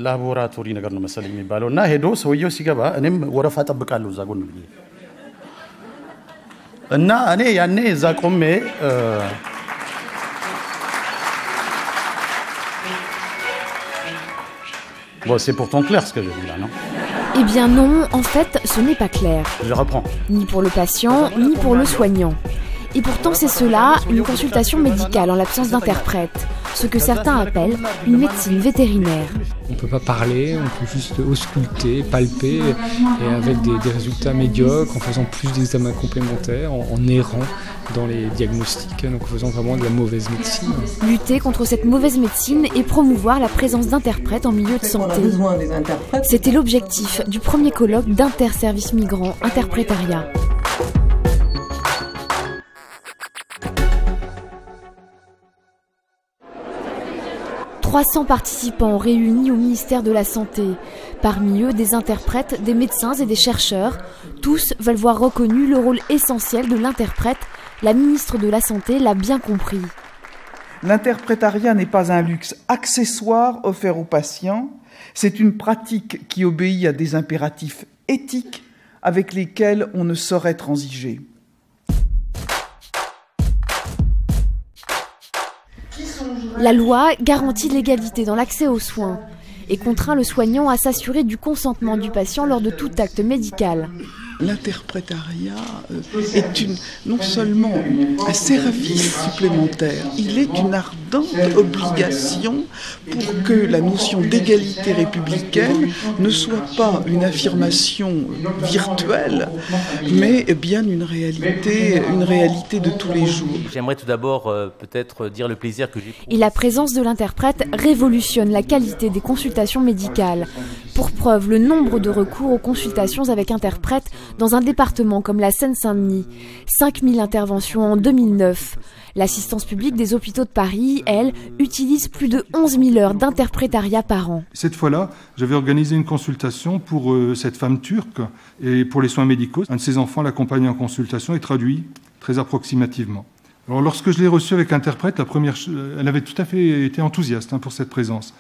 ላቦራቶሪ ነገር ነው መሰለኝ የሚባለው እና ሄዶ ሰውየው ሲገባ እኔም ወረፋ ጠብቃለሁ እዛ ጎን ብዬ እና እኔ ያኔ እዛ ቆሜ Bon, c'est pourtant clair ce que je dis là, non? Eh bien non, en fait, ce n'est pas clair. Je reprends. Ni pour le patient, ni pour le soignant. Et pourtant, c'est cela, une consultation médicale en l'absence d'interprète. Ce que certains appellent une médecine vétérinaire. On ne peut pas parler, on peut juste ausculter, palper, et avec des résultats médiocres, en faisant plus d'examens complémentaires, en errant dans les diagnostics, donc en faisant vraiment de la mauvaise médecine. Lutter contre cette mauvaise médecine et promouvoir la présence d'interprètes en milieu de santé. C'était l'objectif du premier colloque d'Interservice Migrants Interprétariat. « 300 participants réunis au ministère de la Santé. Parmi eux, des interprètes, des médecins et des chercheurs. Tous veulent voir reconnu le rôle essentiel de l'interprète. La ministre de la Santé l'a bien compris. L'interprétariat n'est pas un luxe accessoire offert aux patients. C'est une pratique qui obéit à des impératifs éthiques avec lesquels on ne saurait transiger. La loi garantit l'égalité dans l'accès aux soins et contraint le soignant à s'assurer du consentement du patient lors de tout acte médical. L'interprétariat est non seulement un service supplémentaire, il est une ardente obligation pour que la notion d'égalité républicaine ne soit pas une affirmation virtuelle, mais bien une réalité de tous les jours. J'aimerais tout d'abord peut-être dire le plaisir que j'ai. Et la présence de l'interprète révolutionne la qualité des consultations médicales. Pour preuve, le nombre de recours aux consultations avec interprète dans un département comme la Seine-Saint-Denis. 5000 interventions en 2009. L'assistance publique des hôpitaux de Paris, elle, utilise plus de 11 000 heures d'interprétariat par an. Cette fois-là, j'avais organisé une consultation pour cette femme turque et pour les soins médicaux. Un de ses enfants l'accompagne en consultation et traduit très approximativement. Alors, lorsque je l'ai reçue avec interprète, elle avait tout à fait été enthousiaste pour cette présence.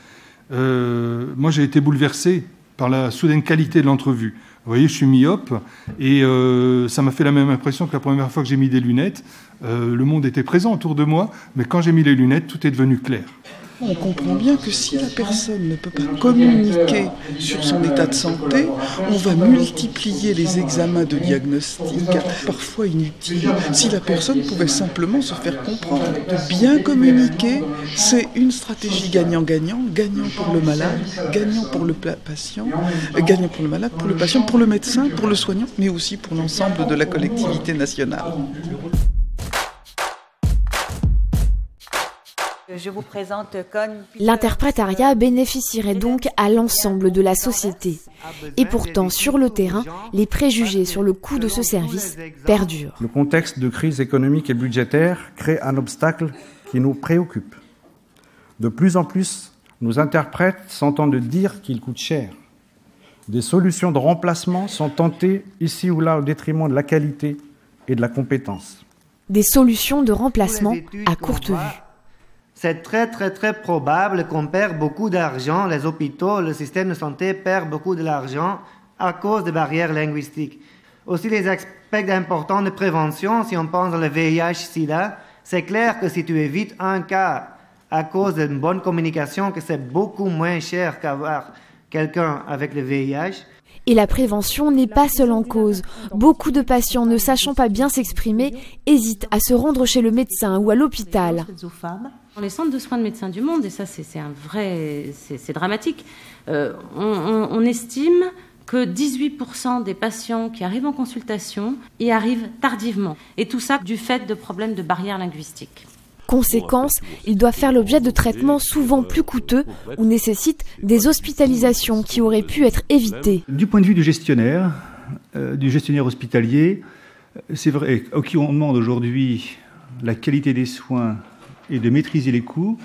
Moi, j'ai été bouleversé par la soudaine qualité de l'entrevue. Vous voyez, je suis myope et ça m'a fait la même impression que la première fois que j'ai mis des lunettes. Le monde était présent autour de moi, mais quand j'ai mis les lunettes, tout est devenu clair. On comprend bien que si la personne ne peut pas communiquer sur son état de santé, on va multiplier les examens de diagnostic, parfois inutiles. Si la personne pouvait simplement se faire comprendre, de bien communiquer, c'est une stratégie gagnant-gagnant, gagnant pour le malade, gagnant pour le patient, gagnant pour le malade, pour le patient, pour le médecin, pour le soignant, mais aussi pour l'ensemble de la collectivité nationale. Je vous présente Con. L'interprétariat bénéficierait donc à l'ensemble de la société. Et pourtant, sur le terrain, les préjugés sur le coût de ce service perdurent. Le contexte de crise économique et budgétaire crée un obstacle qui nous préoccupe. De plus en plus, nos interprètes s'entendent dire qu'ils coûtent cher. Des solutions de remplacement sont tentées ici ou là au détriment de la qualité et de la compétence. Des solutions de remplacement à courte vue. C'est très probable qu'on perd beaucoup d'argent, les hôpitaux, le système de santé perd beaucoup d'argent à cause des barrières linguistiques. Aussi les aspects importants de prévention, si on pense au VIH-Sida, c'est clair que si tu évites un cas à cause d'une bonne communication, que c'est beaucoup moins cher qu'avoir quelqu'un avec le VIH. Et la prévention n'est pas seule en cause. Beaucoup de patients, ne sachant pas bien s'exprimer, hésitent à se rendre chez le médecin ou à l'hôpital. Dans les centres de soins de médecins du monde, et ça c'est dramatique, on estime que 18% des patients qui arrivent en consultation y arrivent tardivement. Et tout ça du fait de problèmes de barrières linguistiques. Conséquence, ils doivent faire l'objet de traitements souvent plus coûteux ou nécessitent des hospitalisations qui auraient pu être évitées. Du point de vue du gestionnaire hospitalier, c'est vrai, à qui on demande aujourd'hui la qualité des soins et de maîtriser les coûts,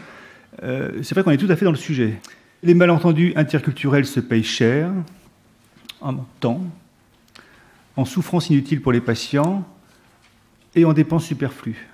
c'est vrai qu'on est tout à fait dans le sujet. Les malentendus interculturels se payent cher, en temps, en souffrance inutile pour les patients et en dépenses superflues.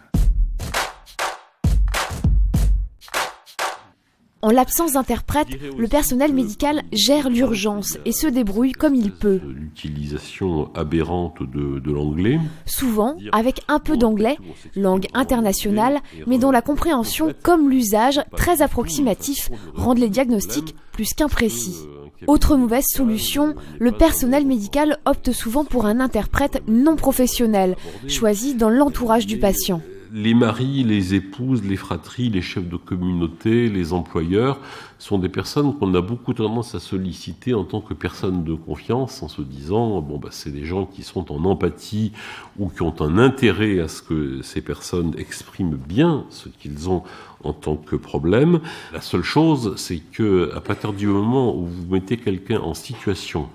En l'absence d'interprète, le personnel médical gère l'urgence et se débrouille comme il peut. L'utilisation aberrante de l'anglais. Souvent avec un peu d'anglais, langue internationale, mais dont la compréhension comme l'usage très approximatif rendent les diagnostics plus qu'imprécis. Autre mauvaise solution, le personnel médical opte souvent pour un interprète non professionnel, choisi dans l'entourage du patient. Les maris, les épouses, les fratries, les chefs de communauté, les employeurs sont des personnes qu'on a beaucoup tendance à solliciter en tant que personnes de confiance en se disant c'est des gens qui sont en empathie ou qui ont un intérêt à ce que ces personnes expriment bien ce qu'ils ont en tant que problème. La seule chose, c'est que à partir du moment où vous mettez quelqu'un en situation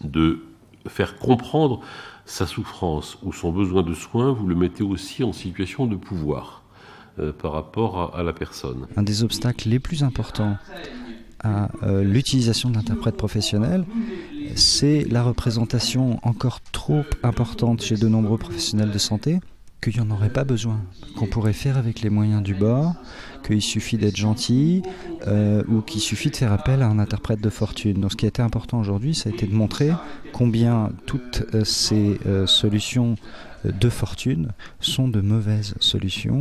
de faire comprendre sa souffrance ou son besoin de soins, vous le mettez aussi en situation de pouvoir par rapport à la personne. Un des obstacles les plus importants à l'utilisation d'interprètes professionnels, c'est la représentation encore trop importante chez de nombreux professionnels de santé qu'il n'y en aurait pas besoin, qu'on pourrait faire avec les moyens du bord, qu'il suffit d'être gentil ou qu'il suffit de faire appel à un interprète de fortune. Donc ce qui a été important aujourd'hui, ça a été de montrer combien toutes ces solutions de fortune sont de mauvaises solutions.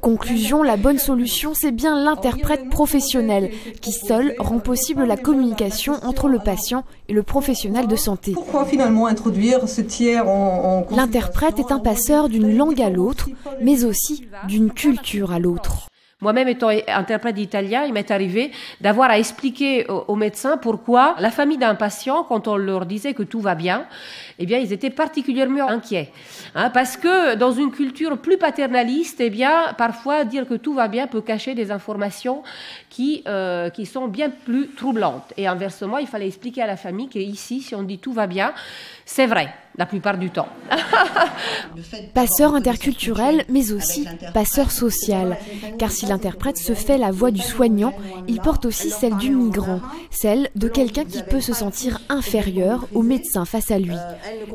Conclusion, la bonne solution, c'est bien l'interprète professionnel qui seul rend possible la communication entre le patient et le professionnel de santé. Pourquoi finalement introduire ce tiers en L'interprète est un passeur d'une langue à l'autre, mais aussi d'une culture à l'autre. Moi-même étant interprète d'italien, il m'est arrivé d'avoir à expliquer aux médecins pourquoi la famille d'un patient, quand on leur disait que tout va bien, eh bien, ils étaient particulièrement inquiets. Parce que dans une culture plus paternaliste, eh bien, parfois dire que tout va bien peut cacher des informations qui sont bien plus troublantes. Et inversement, il fallait expliquer à la famille qu'ici, si on dit tout va bien, c'est vrai, la plupart du temps. Passeur interculturel, mais aussi passeur social. Car si l'interprète se fait la voix du soignant, il porte aussi celle du migrant, celle de quelqu'un qui peut se sentir inférieur au médecin face à lui.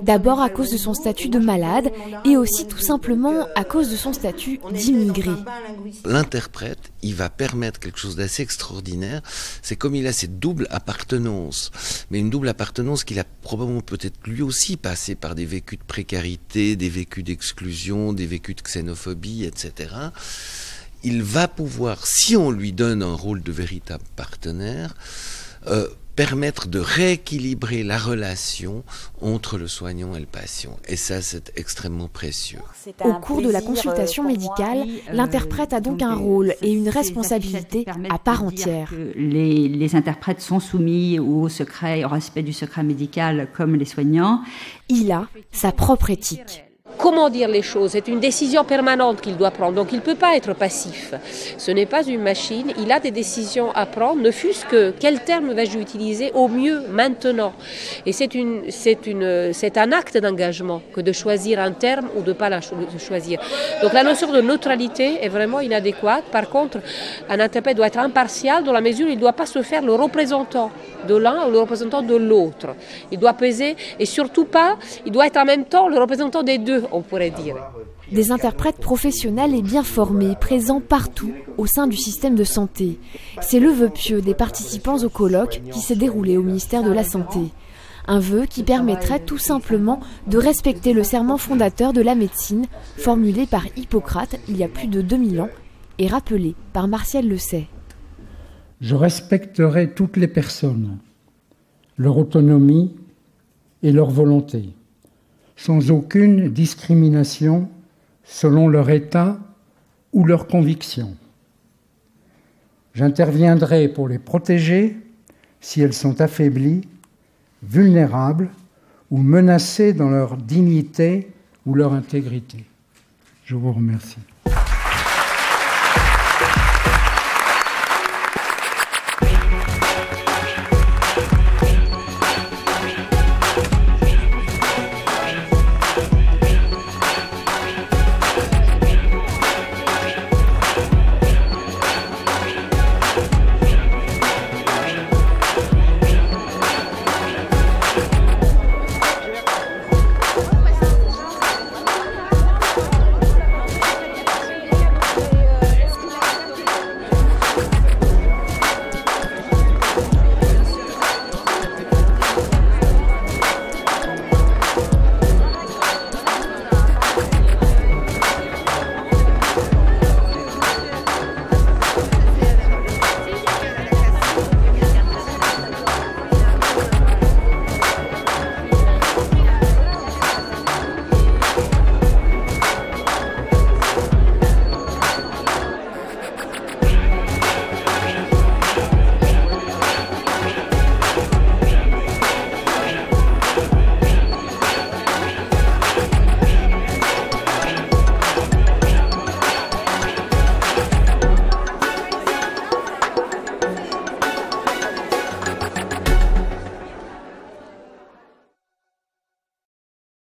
D'abord à cause de son statut de malade et aussi tout simplement à cause de son statut d'immigré. L'interprète, il va permettre quelque chose d'assez extraordinaire. C'est comme il a cette double appartenance, mais une double appartenance qu'il a probablement peut-être lui aussi passé par des vécus de précarité, des vécus d'exclusion, des vécus de xénophobie, etc. Il va pouvoir, si on lui donne un rôle de véritable partenaire, permettre de rééquilibrer la relation entre le soignant et le patient. Et ça, c'est extrêmement précieux. Au cours de la consultation médicale, l'interprète a donc un rôle et une responsabilité à part entière. Les interprètes sont soumis au secret, au respect du secret médical comme les soignants. Il a sa propre éthique. Comment dire les choses? C'est une décision permanente qu'il doit prendre, donc il ne peut pas être passif. Ce n'est pas une machine, il a des décisions à prendre, ne fût-ce que quel terme vais-je utiliser au mieux maintenant. Et c'est un acte d'engagement que de choisir un terme ou de ne pas le choisir. Donc la notion de neutralité est vraiment inadéquate. Par contre, un interprète doit être impartial dans la mesure où il ne doit pas se faire le représentant de l'un ou le représentant de l'autre. Il doit peser et surtout pas, il doit être en même temps le représentant des deux, on pourrait dire. Des interprètes professionnels et bien formés, présents partout au sein du système de santé. C'est le vœu pieux des participants au colloque qui s'est déroulé au ministère de la Santé. Un vœu qui permettrait tout simplement de respecter le serment fondateur de la médecine, formulé par Hippocrate il y a plus de 2000 ans et rappelé par Martial Lesay. Je respecterai toutes les personnes, leur autonomie et leur volonté, sans aucune discrimination selon leur état ou leur conviction. J'interviendrai pour les protéger si elles sont affaiblies, vulnérables ou menacées dans leur dignité ou leur intégrité. Je vous remercie.